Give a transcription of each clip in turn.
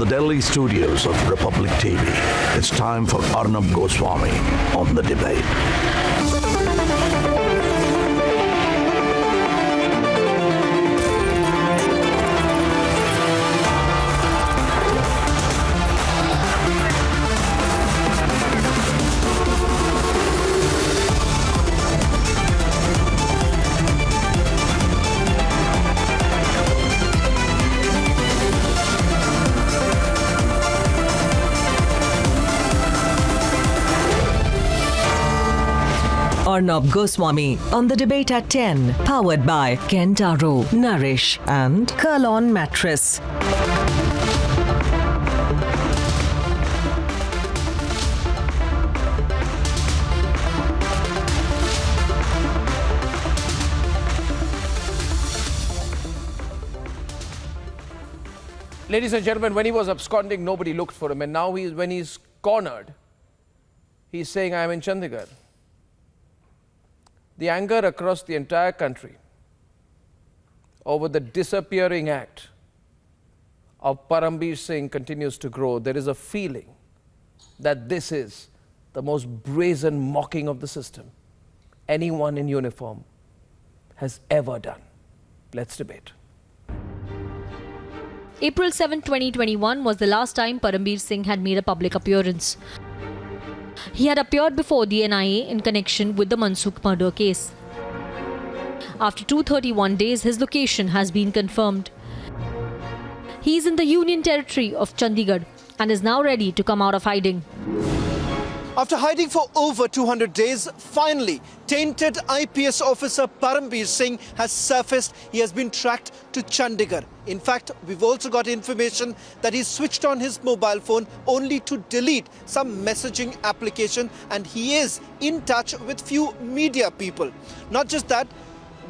the Delhi studios of Republic TV, it's time for Arnab Goswami on the debate. Arnab Goswami on the debate at 10, powered by Kentaro, Nourish and Kurlon Mattress. Ladies and gentlemen, when he was absconding, nobody looked for him. And now when he's cornered, he's saying, I am in Chandigarh. The anger across the entire country over the disappearing act of Param Singh continues to grow. There is a feeling that this is the most brazen mocking of the system anyone in uniform has ever done. Let's debate. April 7, 2021 was the last time Param Singh had made a public appearance. He had appeared before the NIA in connection with the Mansukh murder case. After 231 days, his location has been confirmed. He is in the Union Territory of Chandigarh and is now ready to come out of hiding. After hiding for over 200 days, finally, tainted IPS officer Param Singh has surfaced. He has been tracked to Chandigarh. In fact, we've also got information that he switched on his mobile phone only to delete some messaging application, and he is in touch with few media people. Not just that,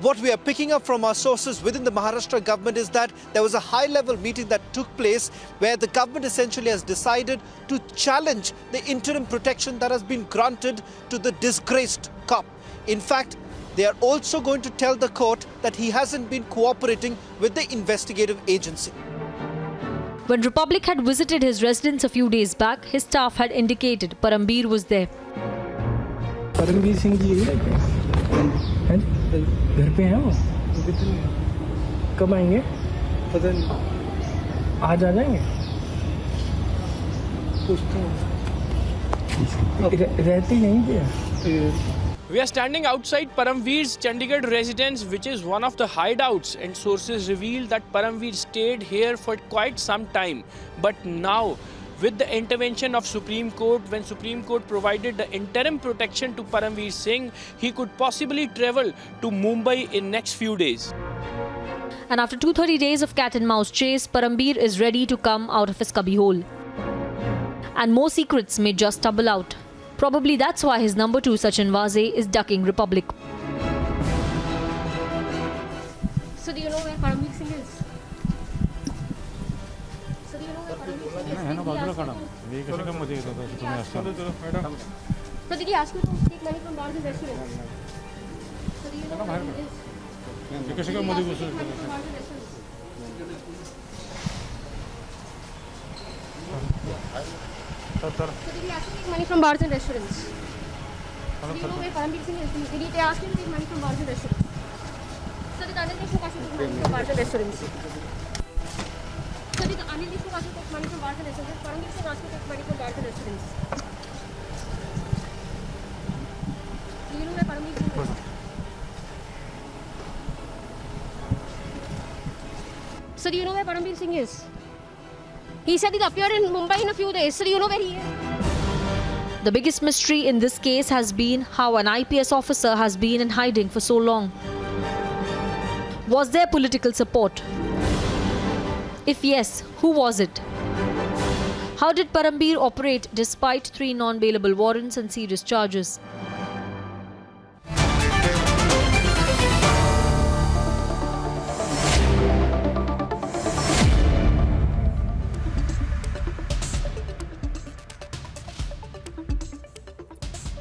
what we are picking up from our sources within the Maharashtra government is that there was a high-level meeting that took place where the government essentially has decided to challenge the interim protection that has been granted to the disgraced cop. In fact, they are also going to tell the court that he hasn't been cooperating with the investigative agency. When Republic had visited his residence a few days back, his staff had indicated Parambir was there. Paramvir Singh ji हैं घर पे हैं वो कब आएंगे पता नहीं आज आ जाएंगे रहते नहीं थे. We are standing outside Paramveer's Chandigarh residence, which is one of the hideouts, and sources reveal that Paramveer stayed here for quite some time. But now, with the intervention of Supreme Court, when Supreme Court provided the interim protection to Param Singh, he could possibly travel to Mumbai in next few days. And after 230 days of cat and mouse chase, Parambir is ready to come out of his cubbyhole. And more secrets may just tumble out. Probably that's why his number 2 Sachin Vaze is ducking Republic. So do you know where Param Singh is? So do you know where Param Singh is? So did he ask you to take money from Bars and Restaurants? So do you know where he is? Did he ask you to take money from Bars and Restaurants? So did he ask you to take money from Bars and Restaurants? So do you know where Param Singh is? Did he ask you to take money from Bars and Restaurants? So did Anil Deshmukh ask you to take money from Bars and Restaurants? So did Anil Deshmukh ask you to take money from Bars and Restaurants? Param Singh asked you to take money from Bars and Restaurants? Do you know where Param Singh is? So do you know where Param Singh is? He said he'll appear in Mumbai in a few days. So do you know where he is? The biggest mystery in this case has been how an IPS officer has been in hiding for so long. Was there political support? If yes, who was it? How did Parambir operate despite 3 non-bailable warrants and serious charges?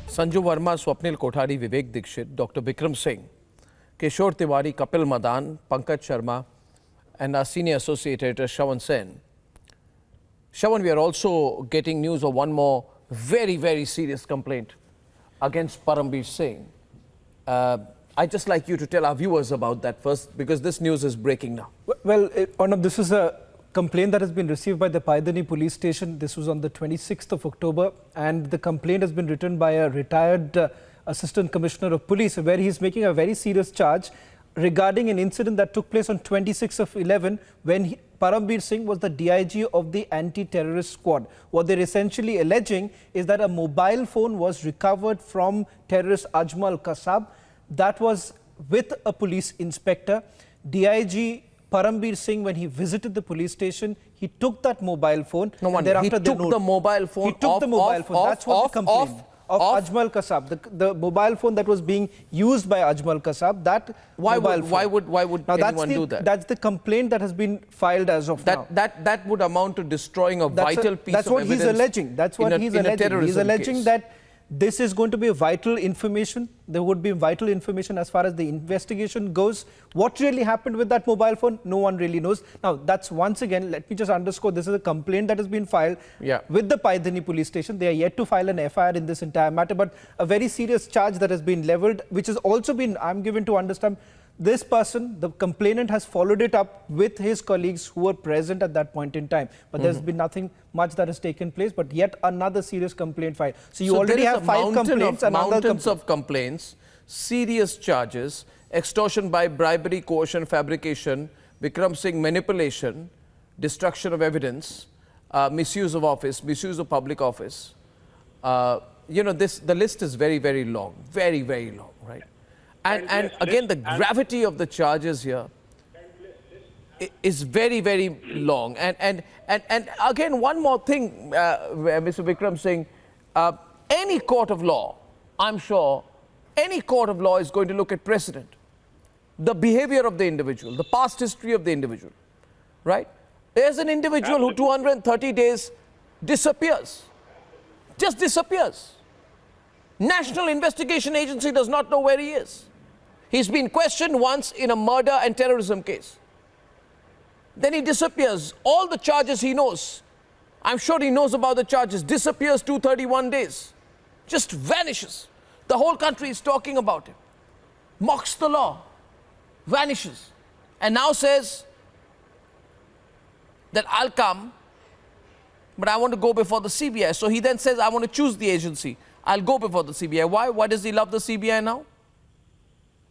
Sanju Verma, Swapnil Kothari, Vivek Dikshit, Dr. Bikram Singh, Kishore Tiwari, Kapil Madan, Pankaj Sharma, and our senior associate editor Shravan Sen Shravan, we are also getting news of one more very, very serious complaint against Param Singh. I'd just like you to tell our viewers about that first, because this news is breaking now. Well, Arnab, this is a complaint that has been received by the Paidani police station. This was on the 26th of October, and the complaint has been written by a retired Assistant Commissioner of Police, where he is making a very serious charge regarding an incident that took place on 26th of 11 when Param Singh was the DIG of the anti-terrorist squad. What they're essentially alleging is that a mobile phone was recovered from terrorist Ajmal Kasab that was with a police inspector. DIG Param Singh, when he visited the police station, he took that mobile phone. No wonder. He took the mobile phone. He took the mobile phone. That's what the complaint of Ajmal Kasab, the mobile phone that was being used by Ajmal Kasab. That why would anyone do that? That's the complaint that has been filed as of now. That would amount to destroying a vital piece of evidence. That's what he's alleging. That's what he's alleging. He's alleging case. that this is going to be vital information. There would be vital information as far as the investigation goes. What really happened with that mobile phone, no one really knows. Now, that's once again, let me just underscore, this is a complaint that has been filed with the Paidani police station. They are yet to file an FIR in this entire matter, but a very serious charge that has been leveled, which has also been, I'm given to understand, this person, the complainant, has followed it up with his colleagues who were present at that point in time. But there's been nothing much that has taken place, but yet another serious complaint filed. So you already have 5 complaints and mountains of complaints, serious charges, extortion by bribery, coercion, fabrication, Vikram Singh manipulation, destruction of evidence, misuse of office, misuse of public office. You know, the list is very, very long, very, very long, right? And again, the gravity of the charges here is very, very long. And again, one more thing, Mr. Vikram Singh, any court of law, I'm sure, any court of law is going to look at precedent, the behavior of the individual, the past history of the individual, right? There's an individual who 230 days disappears, just disappears. National Investigation Agency does not know where he is. He's been questioned once in a murder and terrorism case. Then he disappears. All the charges he knows, I'm sure he knows about the charges, disappears 231 days. Just vanishes. The whole country is talking about him. Mocks the law. Vanishes. And now says that I'll come, but I want to go before the CBI. So he then says, I want to choose the agency. I'll go before the CBI. Why? Why does he love the CBI now?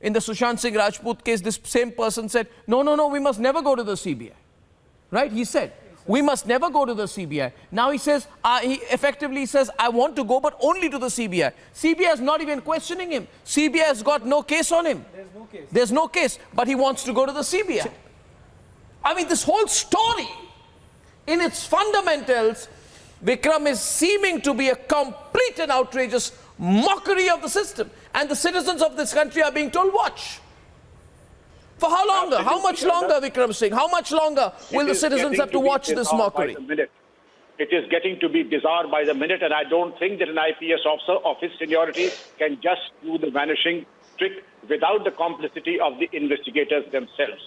In the Sushant Singh Rajput case, this same person said, no, we must never go to the CBI. Right? He said, we must never go to the CBI. Now he says, he effectively says, I want to go, but only to the CBI. CBI is not even questioning him. CBI has got no case on him. There's no case. There's no case, but he wants to go to the CBI. I mean, this whole story, in its fundamentals, Vikram is seeming to be a complete and outrageous mockery of the system. And the citizens of this country are being told, watch. For how longer? Absolutely. How much longer, Vikram Singh? How much longer will the citizens have to watch this mockery? It is getting to be bizarre by the minute, and I don't think that an IPS officer of his seniority can just do the vanishing trick without the complicity of the investigators themselves.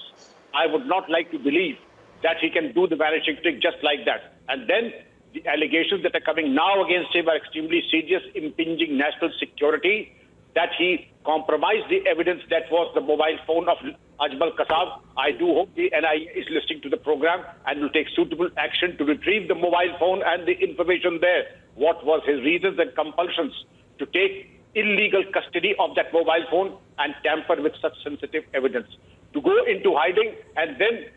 I would not like to believe that he can do the vanishing trick just like that. And then the allegations that are coming now against him are extremely serious, impinging national security, that he compromised the evidence that was the mobile phone of Ajmal Kasab. I do hope the NIA is listening to the program and will take suitable action to retrieve the mobile phone and the information there. What was his reasons and compulsions to take illegal custody of that mobile phone and tamper with such sensitive evidence? To go into hiding and then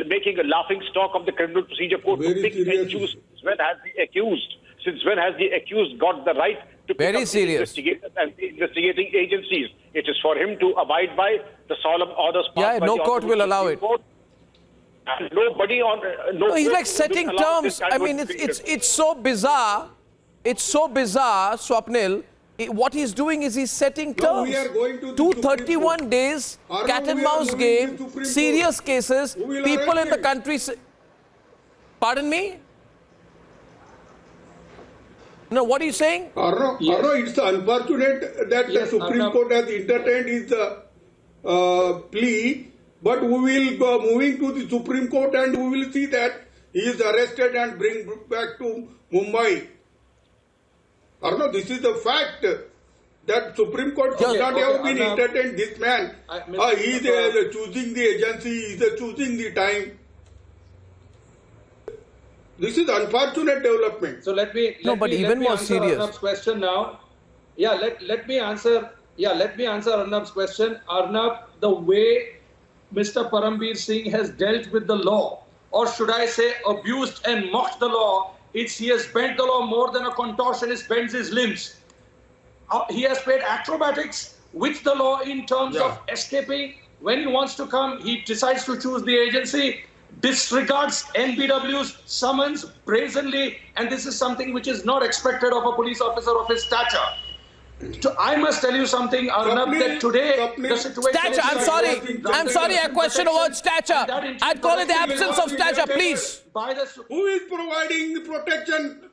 making a laughing stock of the Criminal Procedure Code to pick and choose. Since when has the accused got the right to pick up the investigators and the investigating agencies? It is for him to abide by the solemn orders passed by no the court will allow it. And nobody on no, he's like setting terms. I mean, it's so bizarre. It's so bizarre, Swapnil. What he's doing is he's setting terms. 231 days, cat and mouse game, serious cases, people in the country. Pardon me? No, what are you saying? Arnab, it's unfortunate that the Supreme Court has entertained his plea, but we will go moving to the Supreme Court and we will see that he is arrested and bring back to Mumbai. Arnab, this is the fact that Supreme Court should not have been entertained this man. He is choosing the agency, he is choosing the time. This is unfortunate development. So let me even more serious. Arnab's question now. Let me answer Arnab's question. Arnab, the way Mr. Parambir Singh has dealt with the law, or should I say abused and mocked the law, he has bent the law more than a contortionist bends his limbs. He has played acrobatics with the law in terms of escaping. When he wants to come, he decides to choose the agency, disregards NBW's summons brazenly, and this is something which is not expected of a police officer of his stature. I must tell you something, Arnab, that today the situation stature, I'm sorry, a question about stature. I'd call it the absence of stature, please. Who is providing the protection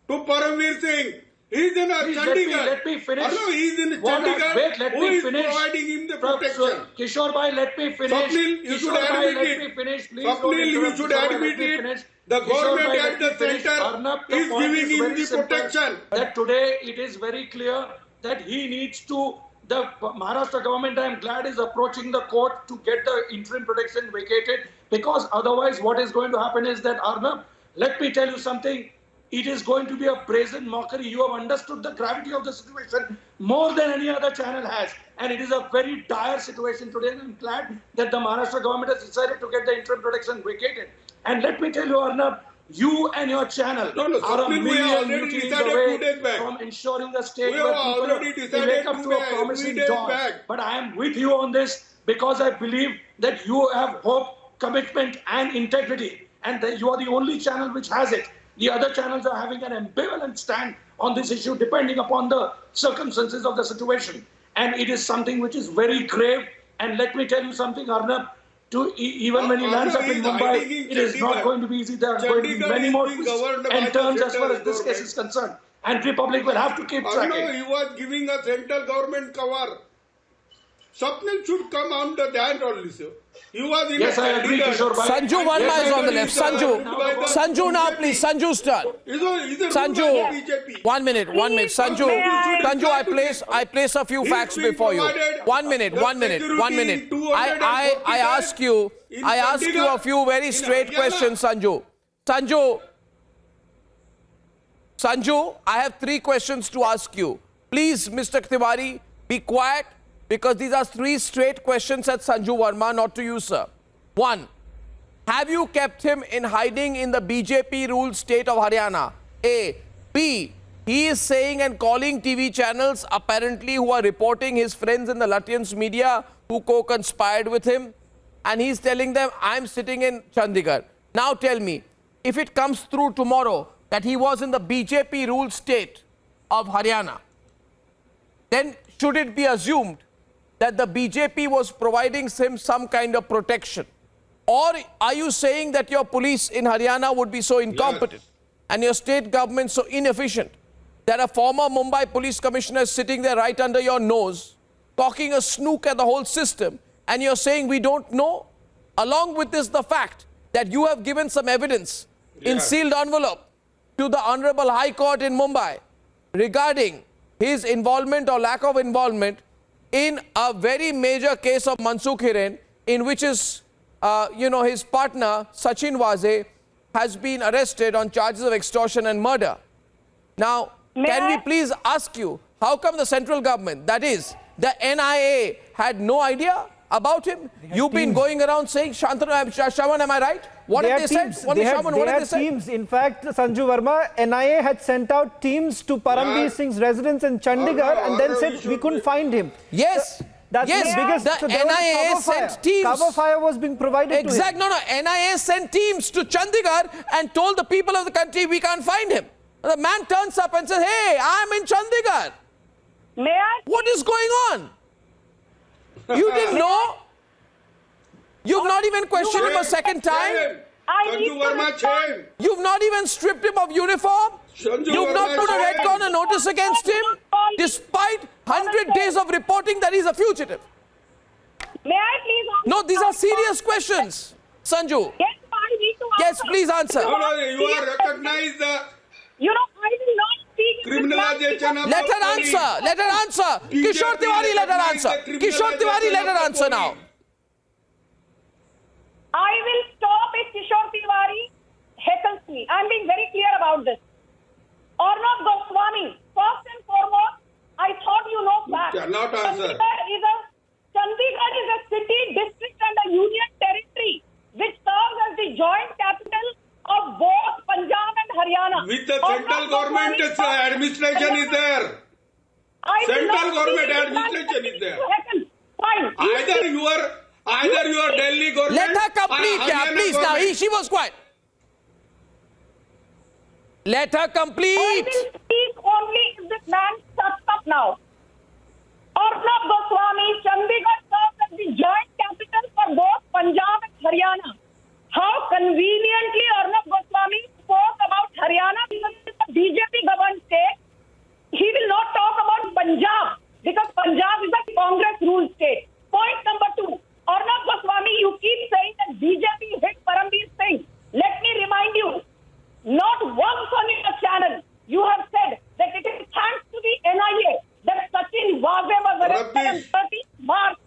to Parambir Singh? He is in Chandigarh. Let me finish. Arnab, he is in Chandigarh. Let Who me is finish. providing him the protection? Kishore bhai, let me finish. Swapnil, you should admit it. Swapnil, you should admit it. The government at the center is giving him the protection. That today it is very clear that he needs to, the Maharashtra government, I am glad, is approaching the court to get the interim protection vacated, because otherwise what is going to happen is that, Arnab, let me tell you something, it is going to be a brazen mockery. You have understood the gravity of the situation more than any other channel has. And it is a very dire situation today, and I'm glad that the Maharashtra government has decided to get the interim protection vacated. And let me tell you, Arnab, you and your channel are a million mutinies away from ensuring a state where people wake up to a promising dawn. But I am with you on this because I believe that you have hope, commitment and integrity, and that you are the only channel which has it. The other channels are having an ambivalent stand on this issue depending upon the circumstances of the situation. And it is something which is very grave. And let me tell you something, Arnab, even when he lands up in Mumbai, it is not going to be easy. There are going to be many more twists and turns as far as this case is concerned. And Republic will have to keep tracking. No, he was giving a central government cover. Swapnil should come under that only, sir. He was in yes, I agree, Kishore bhai. Sanju, one is on the left. Sanju now, please. Sanju's turn. Sanju, 1 minute. Sanju, I place a few facts before you. 1 minute. I ask you a few very straight questions, Sanju. Sanju, I have 3 questions to ask you. Please, Mr. Tiwari, be quiet, because these are 3 straight questions at Sanju Verma, not to you, sir. 1. Have you kept him in hiding in the BJP-ruled state of Haryana? A. B. He is saying and calling TV channels, apparently, who are reporting his friends in the Lutyens media who co-conspired with him. And he's telling them, I'm sitting in Chandigarh. Now tell me, if it comes through tomorrow that he was in the BJP-ruled state of Haryana, then should it be assumed that the BJP was providing him some kind of protection? Or are you saying that your police in Haryana would be so incompetent and your state government so inefficient that a former Mumbai police commissioner is sitting there right under your nose, cocking a snook at the whole system, and you're saying we don't know? Along with this, the fact that you have given some evidence in sealed envelope to the Honorable High Court in Mumbai regarding his involvement or lack of involvement in a very major case of Mansukh Hiren, in which his partner, Sachin Waze, has been arrested on charges of extortion and murder. Now, can we please ask you, how come the central government, that is, the NIA, had no idea about him? You've been going around saying, Shaman, am I right? What did they say? They had teams. In fact, Sanju Verma, NIA had sent out teams to Parambir Singh's residence in Chandigarh and then said we couldn't find him. Yes. That's the biggest. The NIA sent teams. Cover fire was being provided to him. No. NIA sent teams to Chandigarh and told the people of the country we can't find him. The man turns up and says, hey, I'm in Chandigarh. What is going on? You didn't know? You've not even questioned him a second time? You've not even stripped him of uniform? You've not put a red corner notice against him? Despite 100 days of reporting that he's a fugitive? May I please? No, these are serious questions, Sanju. Yes, I need to Yes, answer. please answer. No, no, you are recognized the You know, I will not speak in this criminalization of Let her police. answer. Let her answer. Kishore Tiwari, let her answer. Kishore Tiwari, let her answer now. I will stop if Kishore Tiwari heckles me. I'm being very clear about this. Arnab Goswami, first and foremost, I thought you know facts. Cannot answer. Chandigarh is a city, district and a union territory which serves as the joint capital of both Punjab and Haryana. With the Arnab central government Goswami, administration is there. I will Central not government speak in administration is there. Fine. Either your Delhi government. Let her complete, or yeah, Haryana please. Now, government. she was quiet. Let her I complete. will speak only if this man shuts up now. Arnab Goswami, Chandigarh serves as the joint capital for both Punjab and Haryana. How conveniently Arnab Goswami spoke about Haryana because it's a BJP governed state. He will not talk about Punjab because Punjab is a Congress ruled state. Point number 2. Arnab Goswami, you keep saying that BJP hit Parambir Singh. Let me remind you, not once on your channel you have said that it is thanks to the NIA that Sachin Waze was arrested on Rubbish. 30th March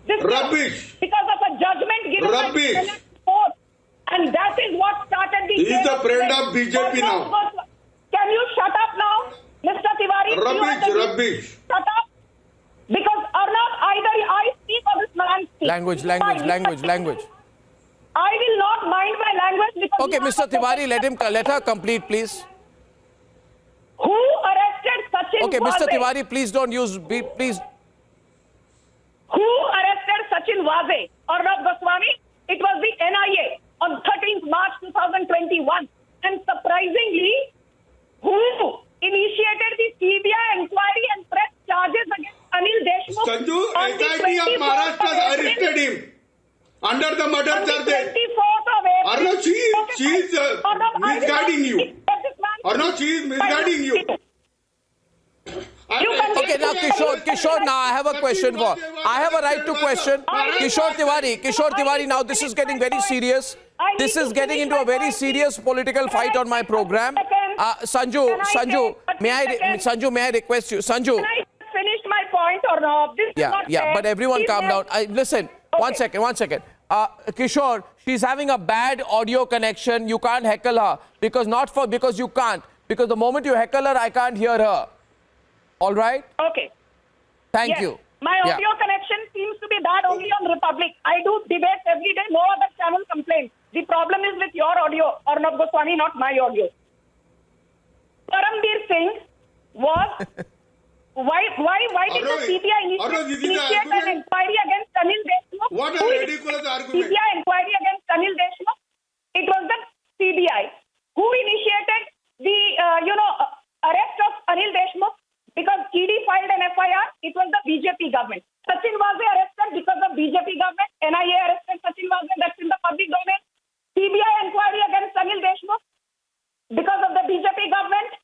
this year Rubbish. because of a judgment given Rubbish. by the Senate court. And that is what started the He is chain the friend event. of BJP now. Can you shut up now, Mr. Tiwari? Rubbish. Shut up. Because Arnab, either I speak or this man speaks. Language. I will not mind my language because... Okay, you Mr. are- Tiwari, let her complete, please. Who arrested Sachin Okay, Mr. Waze? Tiwari, please don't use, please. Who arrested Sachin Waze? Arnab Goswami? It was the NIA on 13th March 2021. And surprisingly, who initiated the CBI inquiry and pressed charges against Anil Deshmukh? Sanju, on the SIT of 24th Maharashtra of April? arrested him under the murder On the charges. 24th of April. Arnab, she is Arnab, I will not misguiding you. speak. Let this man Arnab, she is misguiding you. Okay, now Kishore, now I have a question for, I have a right to question. Kishore Tiwari, now this is getting very serious. This is getting into a very serious political fight on my program. Sanju, may I request you? Sanju. Can I finish my point or no? This is not fair. But everyone Please calm down. Listen, one second. Kishore, she's having a bad audio connection. You can't heckle her because you can't. Because the moment you heckle her, I can't hear her. All right? Okay. Thank Yes. you. My audio connection seems to be bad only on Republic. I do debates every day. No other channel complains. The problem is with your audio, Arnab Goswami, not my audio. Parambir Singh was... Why did the CBI initiate an inquiry against Anil Deshmukh? What a Who ridiculous argument. CBI inquiry against Anil Deshmukh? It was the CBI. Who initiated the, arrest of Anil Deshmukh? Because ED filed an FIR, it was the BJP government. Sachin Waze arrested because of BJP government. NIA arrested Sachin Waze, that's in the public domain. CBI inquiry against Anil Deshmukh because of the BJP government.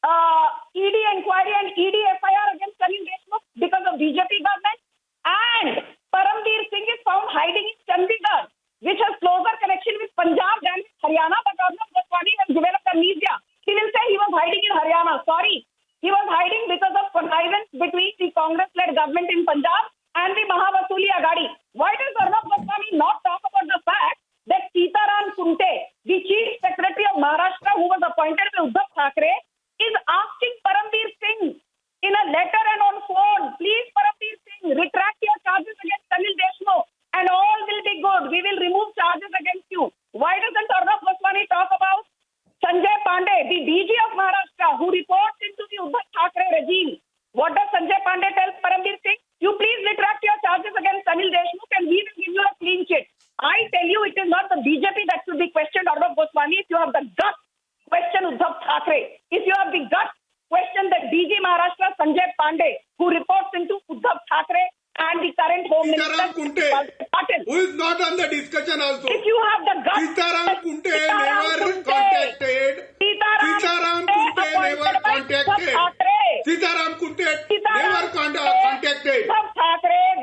ED inquiry and ED FIR against Anil Deshmukh because of BJP government. And Parambir Singh is found hiding in Chandigarh, which has closer connection with Punjab than with Haryana, but Arnab Goswami has developed amnesia. He will say he was hiding in Haryana. Sorry. He was hiding because of connivance between the Congress-led government in Punjab and the Mahavasuli Agadi. Why does Arnab Goswami not talk about the fact that Sitaram Kunte, the Chief Secretary of Maharashtra who was appointed by Uddhav Thackeray, is asking Parambir Singh in a letter and on phone, please Parambir Singh, retract your charges against Anil Deshmukh and all will be good. We will remove charges against you. Why doesn't Arnab Goswami talk about Sanjay Pandey, the DG of Maharashtra, who reports into the Uddhav Thackeray regime? What does Sanjay Pandey tell Parambir Singh? You please retract your charges against Anil Deshmukh and we will give you a clean sheet. I tell you, it is not the BJP that should be questioned, Arnab Goswami. If you have the guts, question Uddhav Thackeray. If you have the guts, question the DG Maharashtra, Sanjay Pandey, who reports into Uddhav Thackeray and the current Home Minister, Patil. Who is not on the discussion also. If you have the guts, Sitaram Kunte never contacted. Sitaram Kunte never contacted. Sitaram Kunte never contacted.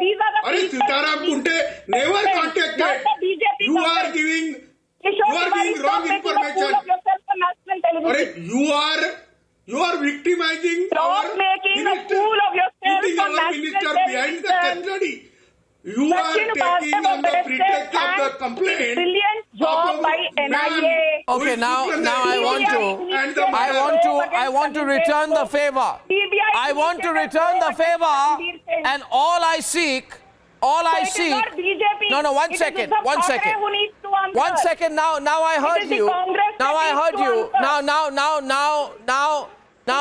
These are the Sitaram Kunte never contacted. You are giving You are victimizing Stop our making a minister, fool of yourself putting on our national minister behind the television. custody. You are taking on the pretext of the complaint. Brilliant job by NIA. Okay, now I want to return the favor. I want to return the favor, and all I seek. No, one second. Now I heard you. Now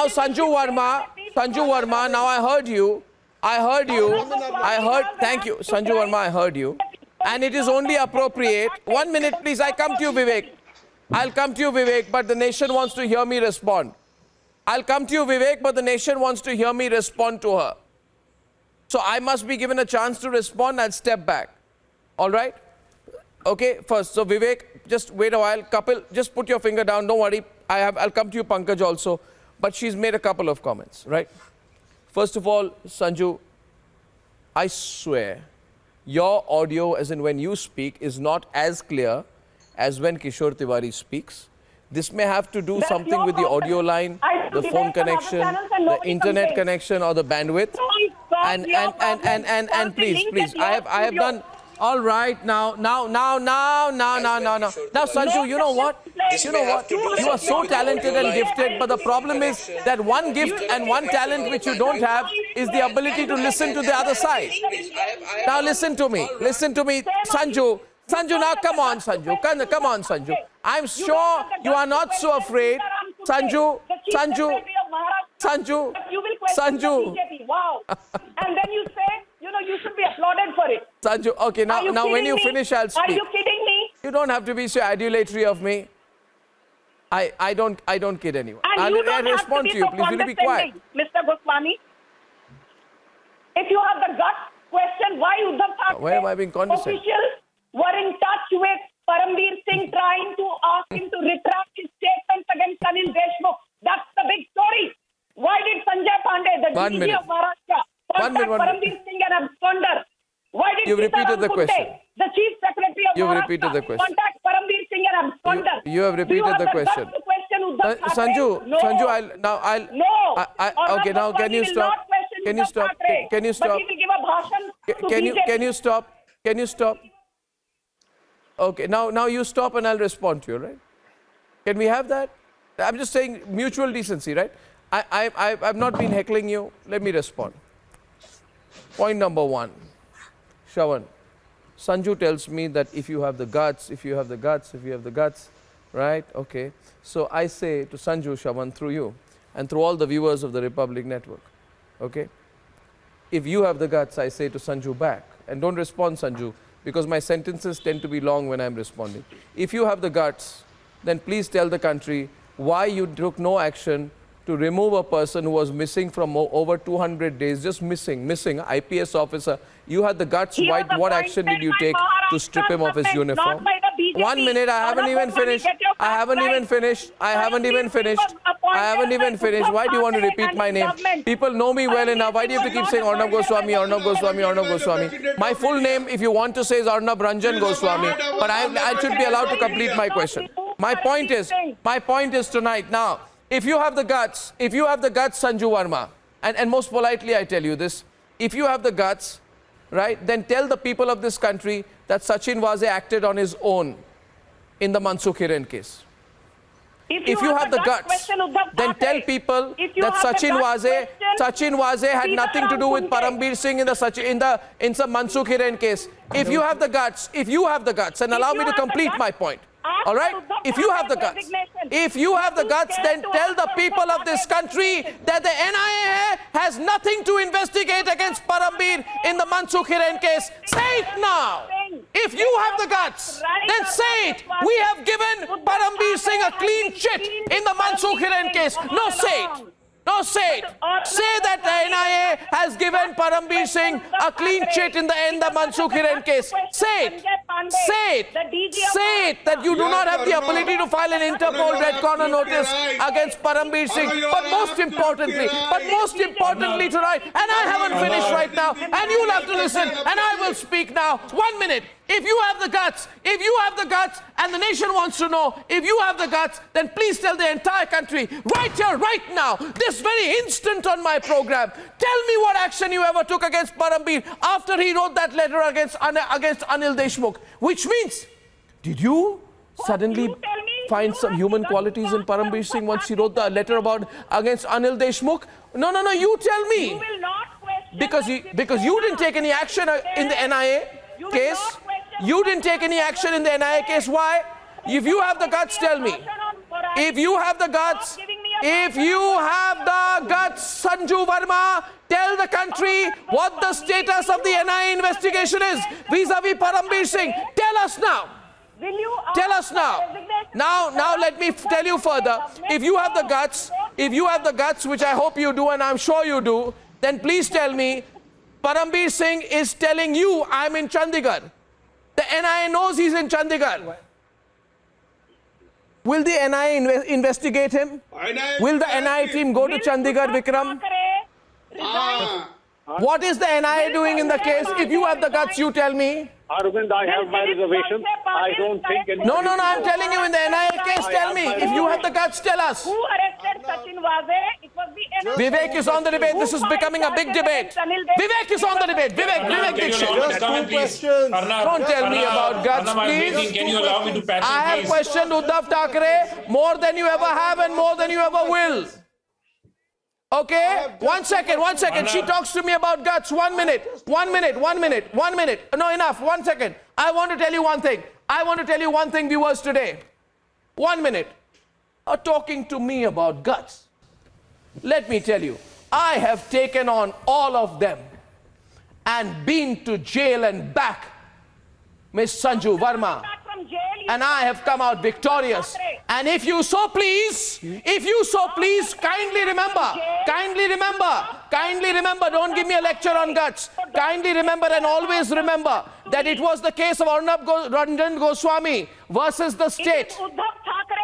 Sanju Verma. Now I heard you. Thank you, Sanju Verma. I heard you. And it is only appropriate. 1 minute, please. I come to you, Vivek. I'll come to you, Vivek, but the nation wants to hear me respond. I'll come to you, Vivek, but the nation wants to hear me respond to her. So I must be given a chance to respond. I'll step back. All right? Okay, first. So Vivek, just wait a while. Kapil, just put your finger down. Don't worry. I'll come to you, Pankaj, also. But she's made a couple of comments, right? First of all, Sanju, I swear, your audio, as in when you speak, is not as clear as when Kishore Tiwari speaks. This may have to do something with the audio line, the phone connection, the internet connection, or the bandwidth. And please, I have done. All right, now, Sanju, you know what? You are so talented and gifted, but the problem is that one gift and one talent which you don't have is the ability to listen to the other side. Now listen to me, Sanju. Now come on, Sanju. I'm sure you are not so afraid, Sanju. Wow. And then you say, you should be applauded for it. Sanju, okay, now when you finish, I'll speak. Are you kidding me? You don't have to be so adulatory of me. I don't kid anyone. And you don't respond have to you, please. Will you be quiet? Mr. Goswami. If you have the guts, question why Uddhav Thackeray where am I being condescending? officials were in touch with Parambir Singh trying to ask him to retract his statements against Anil Deshmukh. That's the big story. Why did Sanjay Pandey, the DG of Maharashtra, contact Parambir Singh and absconder? Why did You've repeated the question. the Chief Secretary of You've Maharashtra, repeated the question. contact Parambir Singh and absconder? You have repeated the question. Sanju, No. Okay, now can you stop? Can you stop? Can you stop? But he will give a bhashan to Can you stop? Can you stop? Okay, now you stop and I'll respond to you, right? Can we have that? I'm just saying mutual decency, right? I've not been heckling you. Let me respond. Point number one. Shravan, Sanju tells me that if you have the guts, right? Okay. So I say to Sanju, Shravan, through you and through all the viewers of the Republic Network, okay? If you have the guts, I say to Sanju back. And don't respond, Sanju, because my sentences tend to be long when I'm responding. If you have the guts, then please tell the country why you took no action to remove a person who was missing from over 200 days, just missing, IPS officer. You had the guts. What action did you take to strip him of his uniform? 1 minute, I haven't even finished. Why do you want to repeat my name? People know me well enough. Why do you have to keep saying Arnab Goswami? My full name, if you want to say, is Arnab Ranjan Goswami. But I should be allowed to complete my question. My point is tonight, now, if you have the guts, Sanju Verma, and most politely I tell you this, if you have the guts, right, then tell the people of this country that Sachin Waze acted on his own in the Mansukh Hiren case. If you have the guts, then tell people that Sachin Waze had nothing to do with Parambir Singh in some Mansukh Hiren case. If you have the guts, and allow me to complete my point. All right? If you have the guts, then tell the people of this country that the NIA has nothing to investigate against Parambir in the Mansukh Hiren case. Say it now. If you have the guts, then say it. We have given Parambir Singh a clean chit in the Mansukh Hiren case. No, say it. Say that the NIA has given Parambir Singh a clean chit in the Mansukh Hiren case. Say it. Say it that you do not have the ability to file an Interpol Red Corner notice against Parambir Singh. But most importantly tonight, and I haven't finished right now, and you'll have to listen, and I will speak now. 1 minute. If you have the guts, And the nation wants to know, if you have the guts, then please tell the entire country, right here, right now, this very instant on my program, tell me what action you ever took against Parambir after he wrote that letter against Anil Deshmukh. Which means, did you suddenly find some human qualities in Parambir Singh once he wrote the letter against Anil Deshmukh? No, you tell me. You will not question Because you didn't take any action in the NIA case. You didn't take any action in the NIA case. Why? If you have the guts, tell me. If you have the guts, Sanju Verma, tell the country what the status of the NIA investigation is vis-a-vis Parambir Singh. Tell us now. Tell us now. Now let me tell you further. If you have the guts, which I hope you do and I'm sure you do, then please tell me, Parambir Singh is telling you I'm in Chandigarh. The NIA knows he's in Chandigarh. Will the NIA investigate him? Will the NIA team go to Chandigarh, Vikram? What is the NIA doing in the case? If you have the guts, you tell me. Arvind, I have my reservations. I don't think... No, I'm telling you in the NIA case, tell me. If you have the guts, tell us. Who arrested Sachin Waze? It was the NIA. Vivek is on the debate. This is becoming a big debate. Vivek is on the debate. Vivek Dixit. Don't tell me about guts, please. Can you allow me to patch I have questioned Uddhav Thackeray more than you ever have and more than you ever will. Okay, one second. She talks to me about guts. 1 minute. No, enough. 1 second. I want to tell you one thing, viewers, today. 1 minute. Talking to me about guts. Let me tell you, I have taken on all of them and been to jail and back, Miss Sanju Verma. And I have come out victorious. And if you so please, kindly remember, don't give me a lecture on guts. Kindly remember and always remember that it was the case of Arnab Ranjan Goswami versus the state.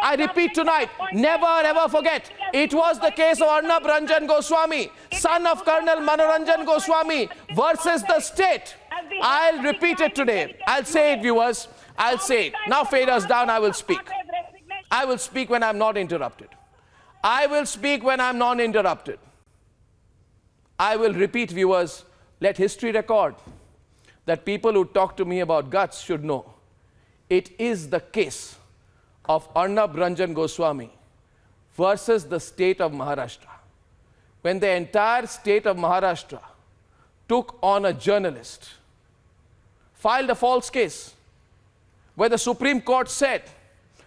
I repeat tonight, never ever forget, it was the case of Arnab Ranjan Goswami, son of Colonel Manoranjan Goswami versus the state. I'll repeat it today. I'll say it, viewers. I'll say it. Now fade us down, I will speak. I will speak when I'm not interrupted. I will repeat, viewers. Let history record that people who talk to me about guts should know. It is the case of Arnab Ranjan Goswami versus the state of Maharashtra. When the entire state of Maharashtra took on a journalist, filed a false case, where the Supreme Court said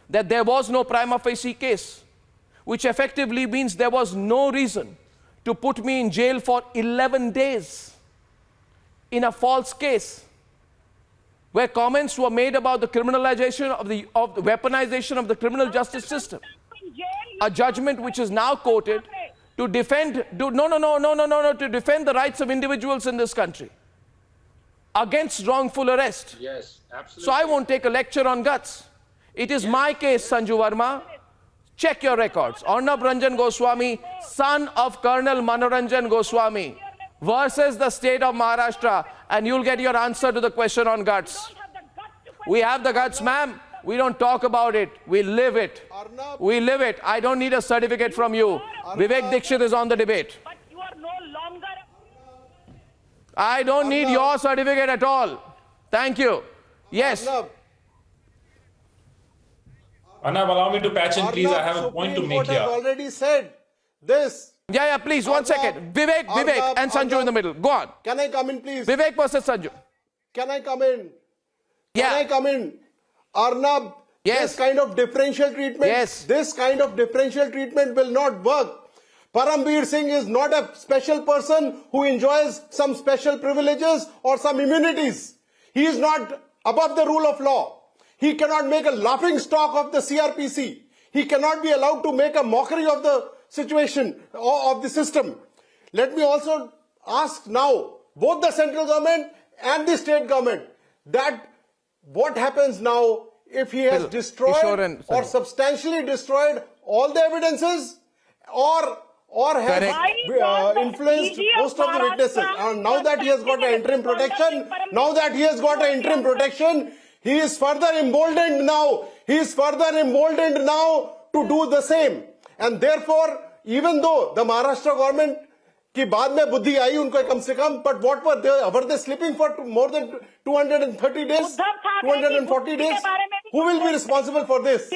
that there was no prima facie case, which effectively means there was no reason to put me in jail for 11 days in a false case, where comments were made about the criminalization of the weaponization of the criminal justice system. A judgment which is now quoted to defend, to defend the rights of individuals in this country against wrongful arrest. Yes, absolutely. So I won't take a lecture on guts. It is my case, Sanju Verma. Check your records. Arnab Ranjan Goswami, son of Colonel Manoranjan Goswami, versus the state of Maharashtra, and you'll get your answer to the question on guts. We have the guts, ma'am. We don't talk about it. We live it. We live it. I don't need a certificate from you. Vivek Dixit is on the debate. But you are no longer... I don't need your certificate at all. Thank you. Yes. Arnab, allow me to patch in, please. I have a point to make here. Already said this. Yeah, please, 1 second. Vivek, and Sanju in the middle. Go on. Can I come in, please? Vivek versus Sanju. Can I come in? Yeah. Can I come in? Arnab, this kind of differential treatment, this kind of differential treatment will not work. Parambir Singh is not a special person who enjoys some special privileges or some immunities. He is not above the rule of law. He cannot make a laughing stock of the CRPC. He cannot be allowed to make a mockery of the situation, of the system. Let me also ask now, both the central government and the state government, that what happens now if he has destroyed or substantially destroyed all the evidences or has influenced most of the witnesses. And now that he has got an interim protection, He is further emboldened now. He is further emboldened now to do the same. And therefore, even though the Maharashtra government ki baad mein buddhi aayi unko kam se kam, but what were they sleeping for more than 230 days, 240 days? Who will be responsible for this?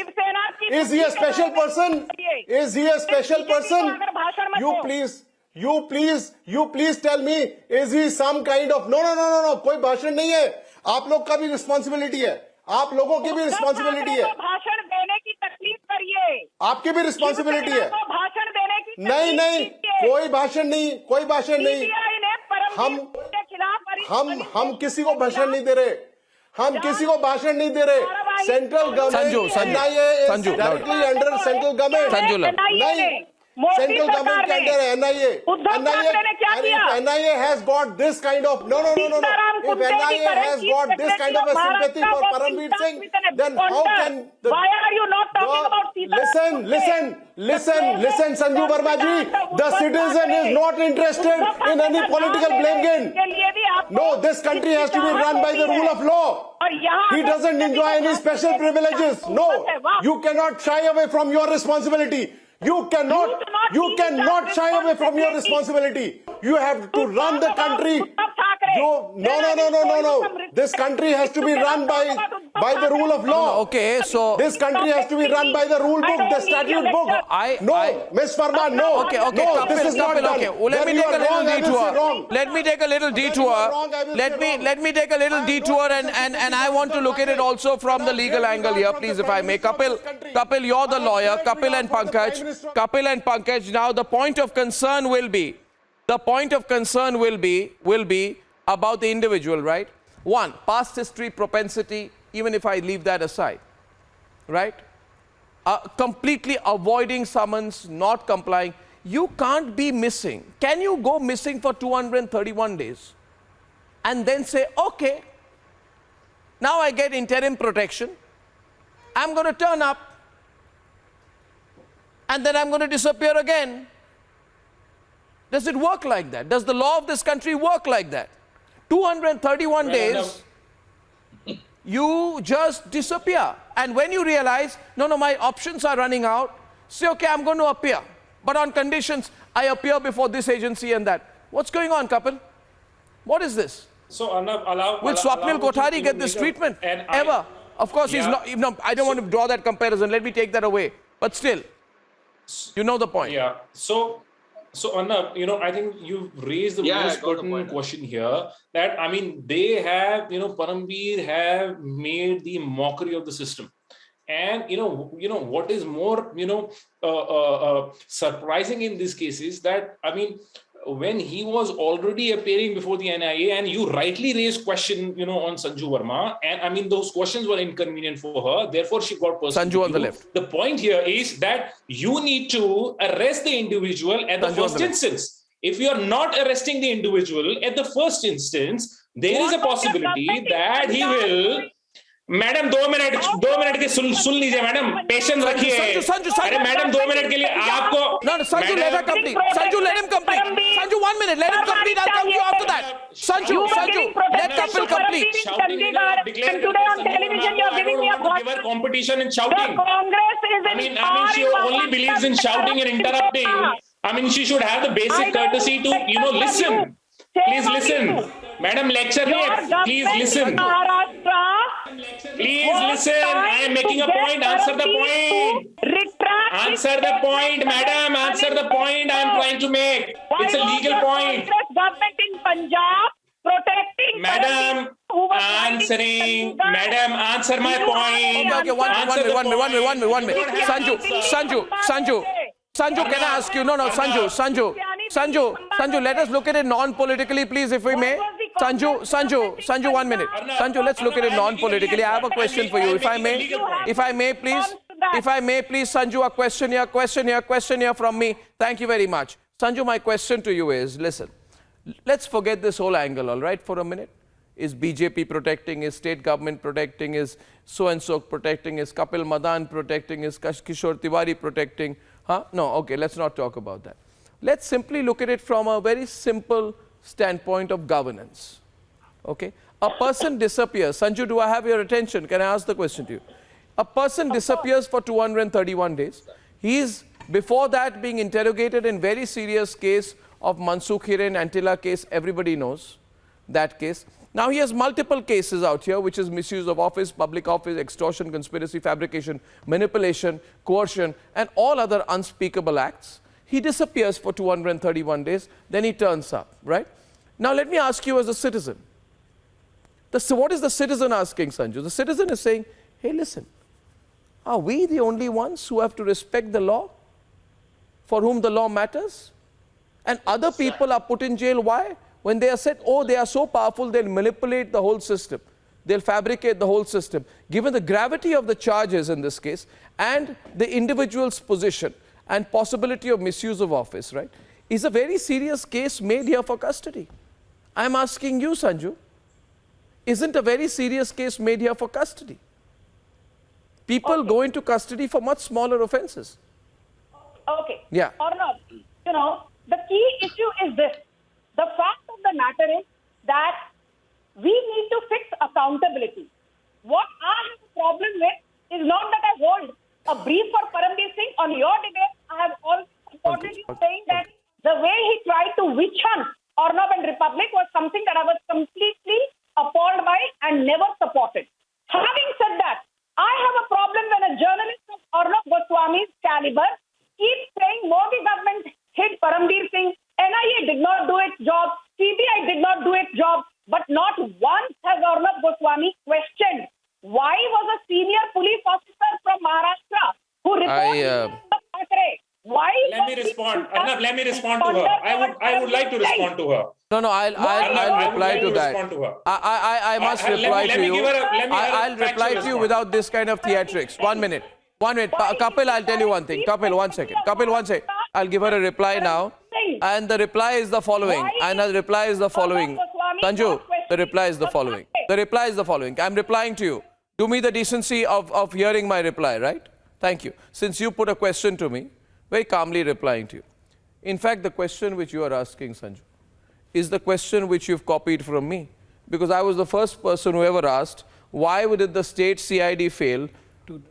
Is he a special person? Is he a special person? You please tell me, is he some kind of... No, कोई भाषण नहीं है. आप लोग का भी responsibility है. आप लोगों की भी responsibility है. भाषण देने की तकलीफ करिए. आपकी भी responsibility है. भाषण देने की नहीं, कोई भाषण नहीं. हम किसी को भाषण नहीं दे रहे. हम किसी को भाषण नहीं दे रहे. Central government, NIA is directly under central government. नहीं. Central government के अंदर है NIA. If NIA has got this kind of if NIA has got this kind of a sympathy for Paramveer Singh, then how can why are you not talking about listen, Sanju Verma ji, the citizen is not interested in any political blame game. No, this country has to be run by the rule of law. He doesn't enjoy any special privileges. No, you cannot shy away from your responsibility. You cannot shy away from your responsibility. You have to run the country. No. This country has to be run by the rule of law. Okay, so this country has to be run by the rule book, the statute book. Miss Verma, no. Okay. No, this is not done. Okay. Well, let me take a little detour. Let me take a little detour. Let me take a little detour, and I want to look at it also from the legal angle here, please, if I may. Kapil, you're the lawyer. Kapil and Pankaj. Now the point of concern will be about the individual, right? One, past history, propensity, even if I leave that aside, right? Completely avoiding summons, not complying. You can't be missing. Can you go missing for 231 days and then say, okay, now I get interim protection, I'm going to turn up, and then I'm going to disappear again? Does it work like that? Does the law of this country work like that? 231 days, you just disappear. And when you realize, no, my options are running out, say, okay, I'm going to appear. But on conditions, I appear before this agency and that. What's going on, Kapil? What is this? So, Arnab, will Swapnil Kothari get this treatment? Ever? Of course, he's not. I don't want to draw that comparison. Let me take that away. But still, you know the point. Yeah. So Arnab, I think you've raised the most pertinent question here. That they have, Paramveer have made the mockery of the system. And what is more, surprising in this case is that when he was already appearing before the NIA, and you rightly raised question, on Sanju Verma, and those questions were inconvenient for her. Therefore, she got persecuted. Sanju on the left. The point here is that you need to arrest the individual at the first instance. If you are not arresting the individual at the first instance, there is a possibility that he will. Madam 2 minute के सुन लीजिए madam, patience रखिए. अरे madam 2 minute के लिए आपको. No, Sanju, let her complete. Sanju, let him complete. Sanju, 1 minute. Let him complete. I'll come to you after that. Sanju, let Kapil complete. And today on television you are giving me a give her competition in shouting. Congress is in she only believes in shouting and interrupting. She should have the basic courtesy to, listen. Please listen. Madam, lecture me. Please listen. Please listen. I am making a point. Answer the point. Answer the point, madam. Answer the point I am trying to make. It's a legal point. Government in Punjab protecting. Madam, Madam, answer my point. Okay, one minute. Sanju, can I ask you? No, Sanju, let us look at it non-politically, please, if we may. Sanju, 1 minute. Sanju, let's look at it non-politically. I have a question for you, if I may, please. Sanju, a question here from me. Thank you very much. Sanju, my question to you is, listen, let's forget this whole angle, all right, for a minute. Is BJP protecting? Is state government protecting? Is so-and-so protecting? Is Kapil Madan protecting? Is Kishore Tiwari protecting? No, okay, let's not talk about that. Let's simply look at it from a very simple standpoint of governance. Okay? A person disappears. Sanju, do I have your attention? Can I ask the question to you? A person disappears for 231 days. He is, before that, being interrogated in very serious case of Mansukh Hiren Antila case. Everybody knows that case. Now he has multiple cases out here, which is misuse of office, public office, extortion, conspiracy, fabrication, manipulation, coercion, and all other unspeakable acts. He disappears for 231 days, then he turns up, right? Now let me ask you as a citizen. What is the citizen asking, Sanju? The citizen is saying, hey, listen, are we the only ones who have to respect the law, for whom the law matters? And other people are put in jail. Why? When they are said, oh, they are so powerful, they'll manipulate the whole system. They'll fabricate the whole system. Given the gravity of the charges in this case and the individual's position and possibility of misuse of office, right, is a very serious case made here for custody. I'm asking you, Sanju, isn't a very serious case made here for custody? People go into custody for much smaller offenses. Okay. Yeah. Arnab, you know, the key issue is this. The fact of the matter is that we need to fix accountability. What I have a problem with is not that I hold a brief for Paramveer Singh. On your debate, I have already you saying that the way he tried to witch hunt Arnab and Republic was something that I was completely appalled by and never supported. Having said that, I have a problem when a journalist of Arnab Goswami's caliber keeps saying Modi government hit Paramveer Singh, NIA did not do its job, CBI did not do its job, but not once has Arnab Goswami questioned why was a senior police officer from Maharashtra who reported why let me respond. Arnab, let me respond to her. I would like to respond to her. No, I'll reply to that. I must reply to you. I'll reply to you without this kind of theatrics. 1 minute. 1 minute. Kapil, I'll tell you one thing. Kapil, 1 second. Kapil, 1 second. I'll give her a reply now. And the reply is the following. Sanju, the reply is the following. The reply is the following. I'm replying to you. Do me the decency of hearing my reply, right? Thank you. Since you put a question to me, very calmly replying to you. In fact, the question which you are asking, Sanju, is the question which you've copied from me. Because I was the first person who ever asked, why did the state CID fail,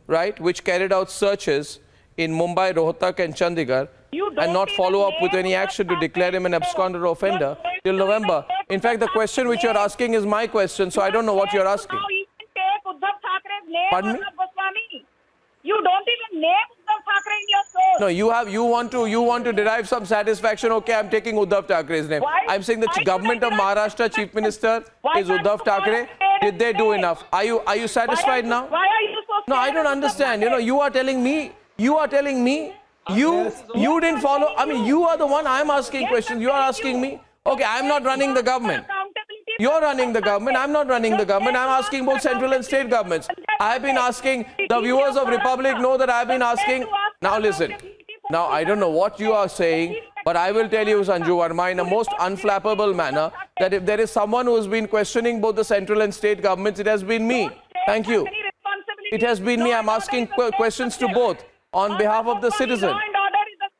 right, which carried out searches in Mumbai, Rohtak and Chandigarh, and not follow up with any action to declare him an absconder or offender till November. In fact, the question which you're asking is my question, so I don't know what you're asking. Pardon me? You don't even name Uddhav Thackeray in your source. No, you want to derive some satisfaction. Okay, I'm taking Uddhav Thackeray's name. I'm saying the government of Maharashtra Chief Minister is Uddhav Thackeray. Did they do enough? Are you satisfied now? Why are you so? No, I don't understand. You know, you are telling me you didn't follow. I mean, you are the one I'm asking questions. You are asking me. Okay, I'm not running the government. You're running the government. I'm not running the government. I'm asking both central and state governments. I've been asking, the viewers of Republic know that I've been asking. Now listen. Now I don't know what you are saying, but I will tell you, Sanju Verma, in a most unflappable manner, that if there is someone who has been questioning both the central and state governments, it has been me. Thank you. It has been me. I'm asking questions to both on behalf of the citizen.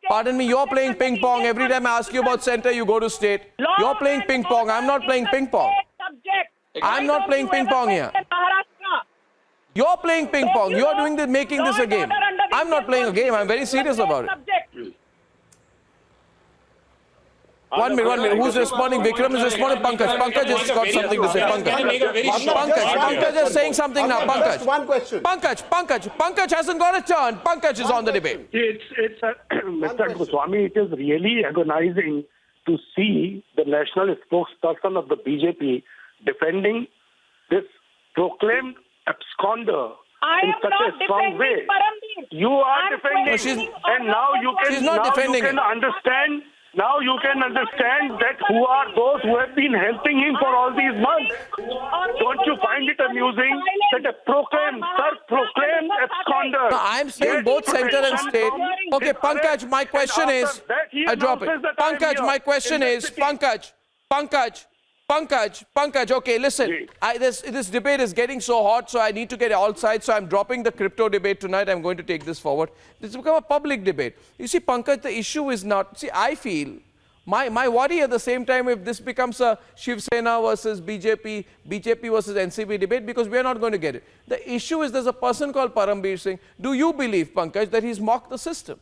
Pardon me, you're playing ping pong. Every time I ask you about center, you go to state. You're playing ping pong. I'm not playing ping pong. I'm not playing ping pong here. You're playing ping pong. You're doing this, making this a game. I'm not playing a game. I'm very serious about it. 1 minute. Who's responding? Vikram is responding. Pankaj. Pankaj has got something to say. Pankaj is saying something now. Pankaj. One question. Pankaj hasn't got a turn. Pankaj is on the debate. It's Mr. Goswami, it is really agonizing to see the national spokesperson of the BJP defending this proclaimed absconder in such a strong way. You are defending, and now you can understand. Now you can understand that who are those who have been helping him for all these months. Don't you find it amusing that a proclaimed absconder? No, I'm saying both center and state. Okay, Pankaj, my question is, I drop it. Pankaj, my question is, Pankaj, okay, listen, this debate is getting so hot, so I need to get all sides, so I'm dropping the crypto debate tonight. I'm going to take this forward. This has become a public debate. You see, Pankaj, the issue is not, see, I feel My worry at the same time, if this becomes a Shiv Sena versus BJP, BJP versus NCP debate, because we are not going to get it. The issue is there's a person called Parambir Singh. Do you believe, Pankaj, that he's mocked the system?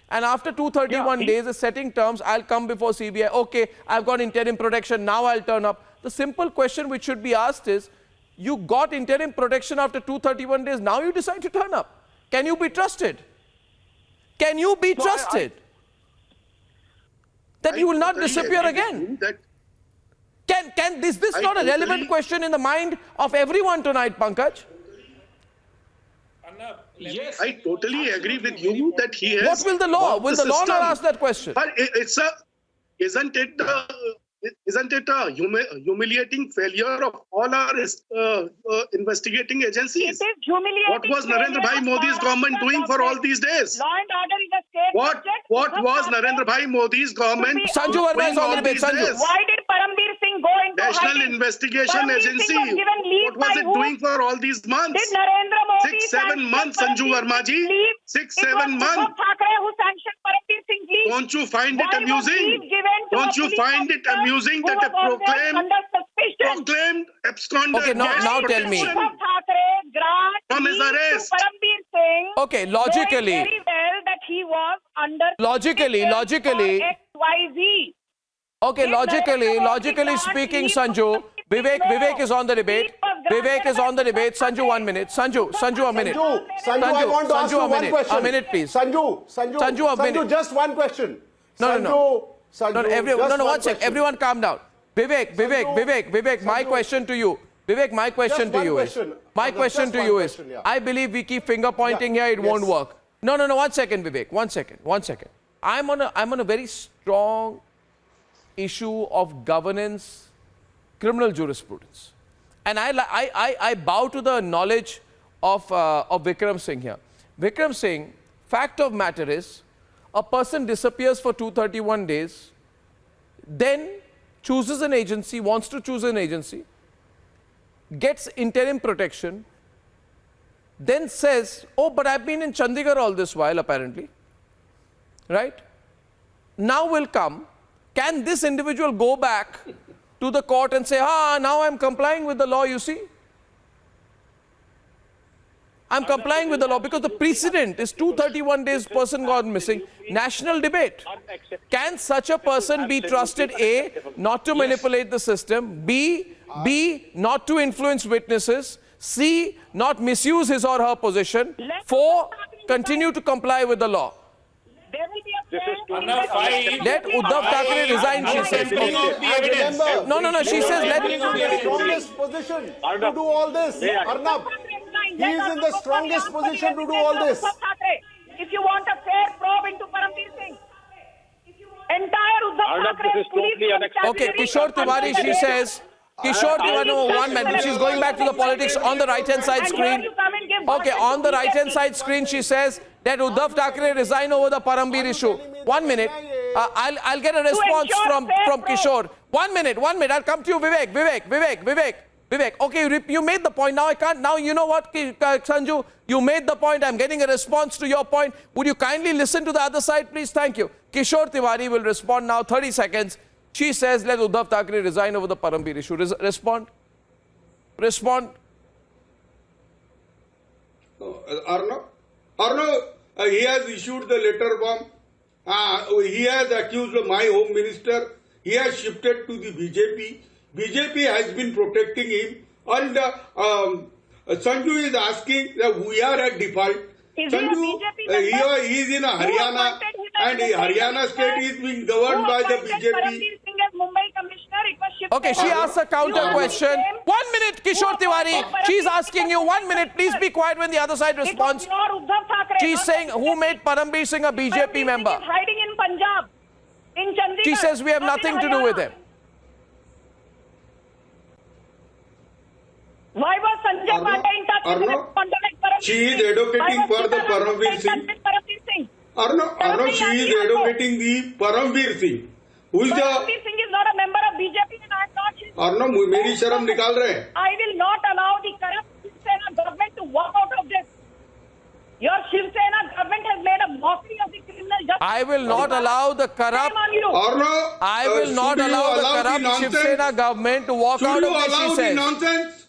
And after 231 days, is setting terms, I'll come before CBI. Okay, I've got interim protection, now I'll turn up. The simple question which should be asked is, you got interim protection after 231 days, now you decide to turn up. Can you be trusted? Can you be trusted? That you will not disappear again? Can this not a relevant question in the mind of everyone tonight, Pankaj? Yes, I totally agree with you that he has. What will the law? Will the law not ask that question? But isn't it a humiliating failure of all our investigating agencies? It is humiliating. What was Narendra Bhai Modi's government doing for all these days? Law and order is a state subject. What was Narendra Bhai Modi's government Sanju doing Verma is on the all debate. these Sanju. days? Why did Parambir Singh go into National hiding? Investigation Parambir Agency. Singh was given leave What was by it who? doing for all these months? Did Narendra Modi 6-7 months, Sanju Verma ji. 6-7 months. Thackeray who sanctioned Parambir Singh's leave. Don't you find it Why was amusing? leave given to Don't a you police find it officer amusing who that a was always under suspicion? proclaimed absconder Okay, now tell me. Thackeray grant From his leave arrest. to Parambir Singh. Okay, logically. Knowing very well that he was under Logically. XYZ. Okay, If logically Narendra Modi speaking, can't leave Sanju, Vivek is on the debate. Leave was Vivek is on the debate. Sanju, 1 minute. Sanju, a minute. Sanju, I want to ask you one question. A minute, please. Sanju, a minute. just one question. No. Sanju, No, one sec. question. Everyone calm down. Vivek, my question to you. Vivek, my question to you is, I believe we keep finger pointing here, it won't work. No, 1 second, Vivek, 1 second. I'm on a very strong issue of governance, criminal jurisprudence. And I bow to the knowledge of Vikram Singh here. Vikram Singh, fact of matter is, a person disappears for 231 days, then chooses an agency, wants to choose an agency, gets interim protection, then says, oh, but I've been in Chandigarh all this while, apparently. Right? Now will come. Can this individual go back to the court and say, now I'm complying with the law, you see? I'm complying with the law because the precedent is 231 days person gone missing. National debate. Can such a person be trusted, A, not to manipulate the system, B, not to influence witnesses, C, not misuse his or her position, 4, continue to comply with the law? Let Uddhav Thackeray resign, she says. No, she says let... He is in the strongest position to do all this. Arnab, he is in the strongest position to do all this. If you want a fair probe into Parambir Singh, entire Uddhav Thackeray police... Okay, Kishore Tiwari, she says... Kishore Tiwari, no, 1 minute. She's going back to the politics on the right-hand side screen. Okay, on the right-hand side screen, she says that Uddhav Thackeray resign over the Parambir issue. 1 minute. I'll get a response from Kishore. 1 minute. I'll come to you, Vivek. Okay, you made the point. Now I can't. Now you know what, Sanju? You made the point. I'm getting a response to your point. Would you kindly listen to the other side, please? Thank you. Kishore Tiwari will respond now. 30 seconds. She says, let Uddhav Thackeray resign over the Parambir issue. Respond. Arnab, he has issued the letter bomb. He has accused my home minister. He has shifted to the BJP. BJP has been protecting him. And Sanju is asking that we are at default. Sanju, he is in Haryana, and Haryana state is being governed by the BJP. Okay, she asks a counter question. 1 minute, Kishore Tiwari. She's asking you 1 minute. Please be quiet when the other side responds. She's saying, who made Parambir Singh a BJP member? Hiding in Punjab, in Chandigarh. She says we have nothing to do with him. Why was Sanjay Pandey in touch with Parambir? She is advocating for the Parambir Singh. Arnab, she is advocating the Parambir Singh. Who is the... Parambir Singh is not a member of BJP and I am not his... Arnab, मेरी शर्म निकाल रहे हैं. I will not allow the corrupt Sena government to walk out of this. Your Shiv Sena government has made a mockery of the criminal justice. I will not allow the corrupt. Arnab, I will not allow the corrupt Shiv Sena government to walk out of this, she says. Nonsense?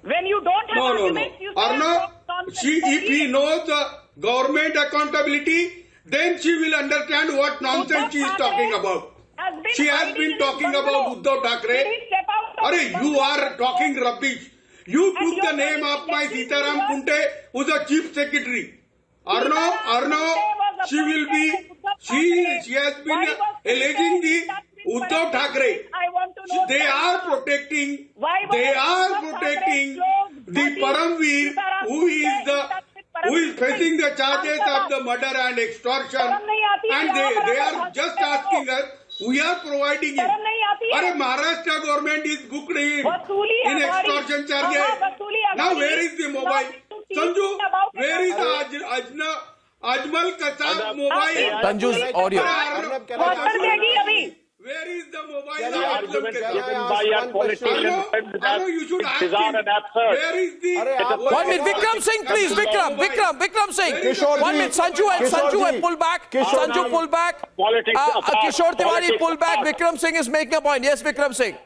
When you don't have arguments, you say Arnab, nonsense. if he knows the government accountability, then she will understand what nonsense she is talking about. She has been talking about Uddhav Thackeray. You are talking rubbish. You took the name of my Sitaram Punte, who is the chief secretary. Arnab, she has been alleging the Uddhav Thackeray. They are protecting the Paramveer, who is facing the charges of the murder and extortion, and they are just asking us. We are providing it. Maharashtra government is booked in extortion charges. Now where is the mobile? Sanju, where is the Ajmal Kasab mobile? Sanju's audio. Where is the mobile? The argument given by our politicians you should ask him. bizarre and absurd. Where is the... 1 minute, Vikram Singh, please. Vikram Singh. 1 minute, Sanju, pull back. Sanju, pull back. Kishore Tiwari, pull back. Vikram Singh is making a point. Yes, Vikram Singh.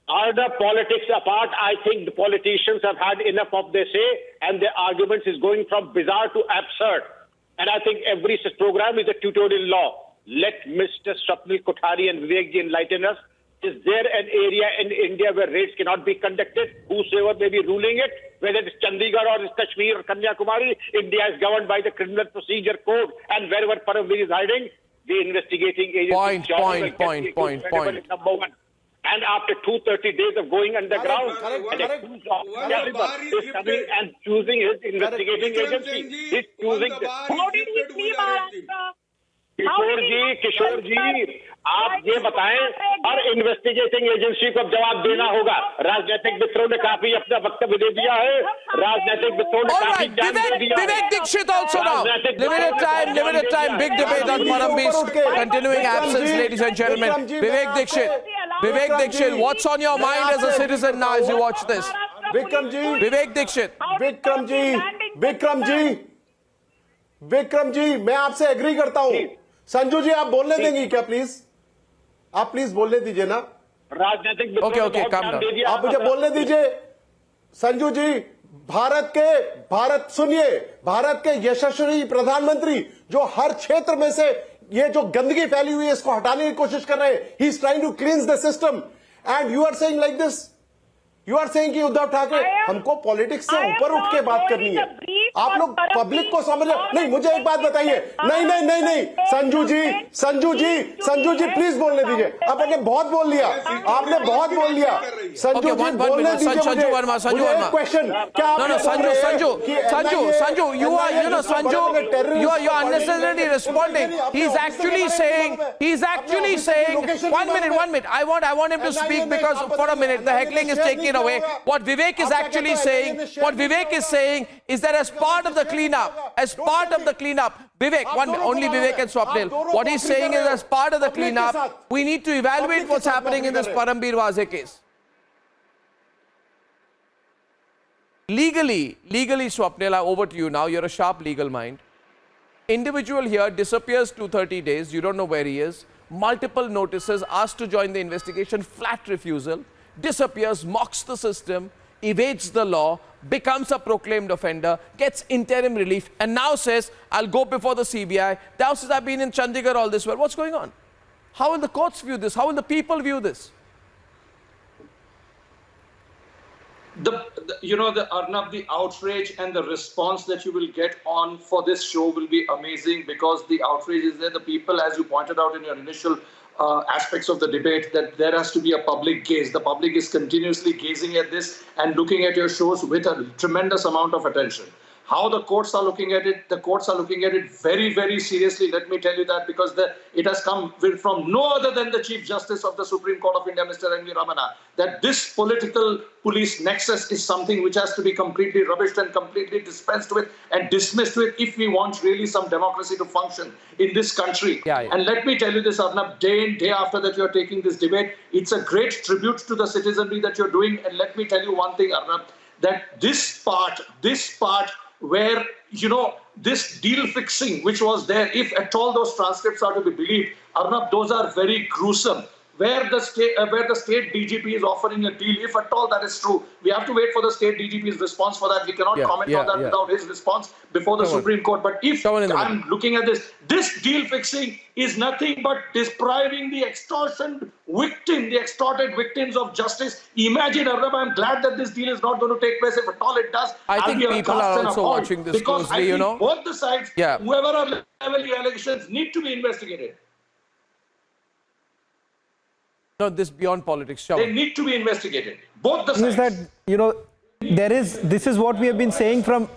Are the politics apart? I think the politicians have had enough of their say, and their arguments is going from bizarre to absurd. And I think every such program is a tutorial law. Let Mr. Swapnil Kothari and Vivek ji enlighten us. Is there an area in India where raids cannot be conducted? Whosoever may be ruling it, whether it's Chandigarh or it's Kashmir or Kanyakumari, India is governed by the Criminal Procedure Code. And wherever Paramveer is hiding, the investigating agency Point. Number one. And after 230 days of going underground, is coming and choosing his investigating agency. He's choosing this. How did he flee Maharashtra? किशोर जी आप ये बताएं, हर investigating agency को जवाब देना होगा। राजनीतिक मित्रों ने काफी अपना वक्तव्य दे दिया है, राजनीतिक मित्रों ने काफी ज्ञान दे दिया है। Vivek Dixit also now. Limited time, big debate on Paramveer's continuing absence, ladies and gentlemen. Vivek Dixit, what's on your mind as a citizen now as you watch this? Vivek Dixit. Vikram ji, मैं आपसे agree करता हूं। संजू जी, आप बोलने देंगे क्या please? आप please बोलने दीजिए ना। राजनीतिक ओके, काम कर। आप मुझे बोलने दीजिए। संजू जी, भारत के यशस्वी प्रधानमंत्री जो हर क्षेत्र में से ये जो गंदगी फैली हुई है इसको हटाने की कोशिश कर रहे हैं। He is trying to cleanse the system and you are saying like this. You are saying कि उद्धव ठाकरे, हमको पॉलिटिक्स से ऊपर उठ के बात करनी है। आप लोग पब्लिक को समझ नहीं। मुझे एक बात बताइए। नहीं, संजू जी प्लीज बोलने दीजिए। आपने बहुत बोल लिया, संजू जी बोलने दीजिए। संजू वर्मा, क्वेश्चन क्या? Sanju, you are unnecessarily responding. He's actually saying. 1 minute. I want him to speak because for a minute the heckling is taken away. What Vivek is actually saying, is that as part of the cleanup, Vivek, only Vivek and Swapnil. What he's saying is as part of the cleanup, we need to evaluate what's happening in this Paramveer Waze case. Legally, Swapnil, over to you now. You're a sharp legal mind. Individual here disappears 230 days. You don't know where he is. Multiple notices, asked to join the investigation, flat refusal. Disappears, mocks the system, evades the law, becomes a proclaimed offender, gets interim relief, and now says, I'll go before the CBI. Now says, I've been in Chandigarh all this while. What's going on? How will the courts view this? How will the people view this? Arnab, the outrage and the response that you will get on for this show will be amazing, because the outrage is there. The people, as you pointed out in your initial aspects of the debate, that there has to be a public gaze. The public is continuously gazing at this and looking at your shows with a tremendous amount of attention. How the courts are looking at it, the courts are looking at it very, very seriously. Let me tell you that, because it has come from no other than the Chief Justice of the Supreme Court of India, Mr. N.V. Ramana, that this political police nexus is something which has to be completely rubbished and completely dispensed with and dismissed with if we want really some democracy to function in this country. And let me tell you this, Arnab, day in, day after that you're taking this debate, it's a great tribute to the citizenry that you're doing. And let me tell you one thing, Arnab, that this part where, this deal fixing which was there, if at all those transcripts are to be believed, Arnab, those are very gruesome. Where the state DGP is offering a deal, if at all that is true, we have to wait for the state DGP's response for that. We cannot comment on that without his response before the Supreme Court. But if I'm looking at this deal fixing is nothing but depriving the extorted victims of justice. Imagine, Arnab, I'm glad that this deal is not going to take place. If at all it does, I think people are also watching this because closely, I think both the sides, whoever are leveling allegations, need to be investigated. No, this beyond politics. They need to be investigated. Both the sides. Is that, this is what we have been saying from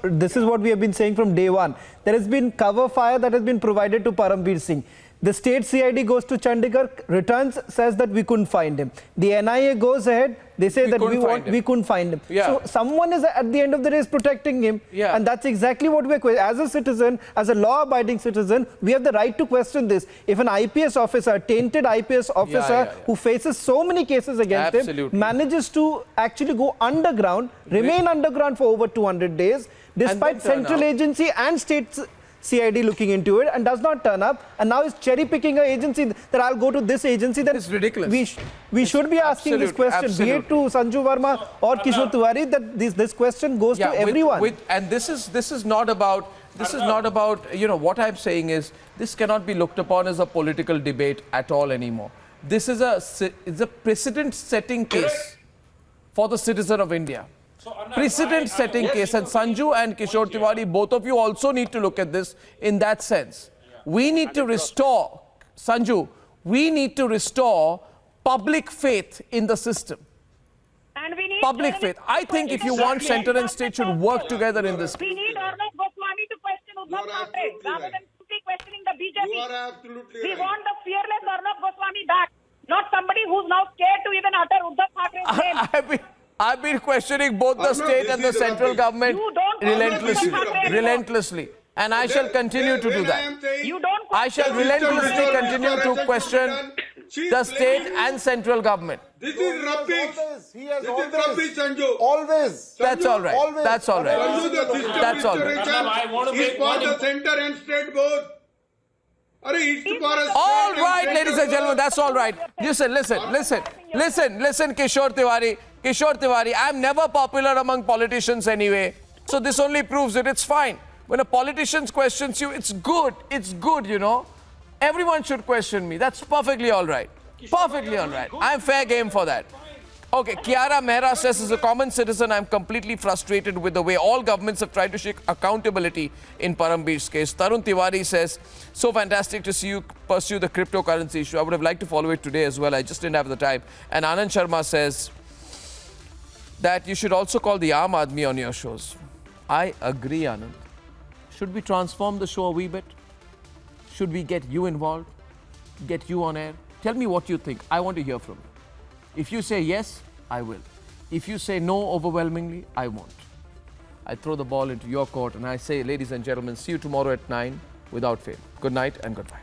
day one. There has been cover fire that has been provided to Parambir Singh. The state CID goes to Chandigarh, returns, says that we couldn't find him. The NIA goes ahead, they say that we couldn't find him. So someone is at the end of the day is protecting him. And that's exactly what we're, as a citizen, as a law-abiding citizen, we have the right to question this. If an IPS officer, tainted IPS officer who faces so many cases against him, manages to actually go underground, remain underground for over 200 days, despite central agency and state CID looking into it, and does not turn up, and now is cherry picking an agency that I'll go to this agency, then it's ridiculous. We should be asking this question, be it to Sanju Verma or Kishore Tiwari, that this question goes to everyone. And this is not about what I'm saying is this cannot be looked upon as a political debate at all anymore. This is a precedent-setting case for the citizen of India. Precedent-setting case, and Sanju and Kishore Tiwari, both of you also need to look at this in that sense. We need to restore, Sanju, public faith in the system. And we need public faith. I think if you want center and state should work together in this. We need Arnab Goswami to question Uddhav Thackeray rather than simply questioning the BJP. You are absolutely we right. want the fearless Arnab Goswami back, not somebody who's now scared to even utter Uddhav Thackeray's name. I've been questioning both the state and the central government relentlessly. And I shall continue to do that. I shall relentlessly continue to question the state and central government. This is rubbish. This is rubbish, Sanju. Always. That's all right. Always. That's all right. Sanju, the system That's all right. is for the center and state both. All right, ladies and gentlemen, that's all right. Listen, Kishore Tiwari, I'm never popular among politicians anyway. So this only proves it. It's fine. When a politician questions you, it's good. It's good, Everyone should question me. That's perfectly all right. Perfectly all right. I'm fair game for that. Okay, Kiara Mehra says, as a common citizen, I'm completely frustrated with the way all governments have tried to shake accountability in Parambir's case. Tarun Tiwari says, so fantastic to see you pursue the cryptocurrency issue. I would have liked to follow it today as well. I just didn't have the time. And Anand Sharma says that you should also call the Aam Aadmi on your shows. I agree, Anand. Should we transform the show a wee bit? Should we get you involved? Get you on air? Tell me what you think. I want to hear from you. If you say yes, I will. If you say no overwhelmingly, I won't. I throw the ball into your court and I say, ladies and gentlemen, see you tomorrow at 9 without fail. Good night and goodbye.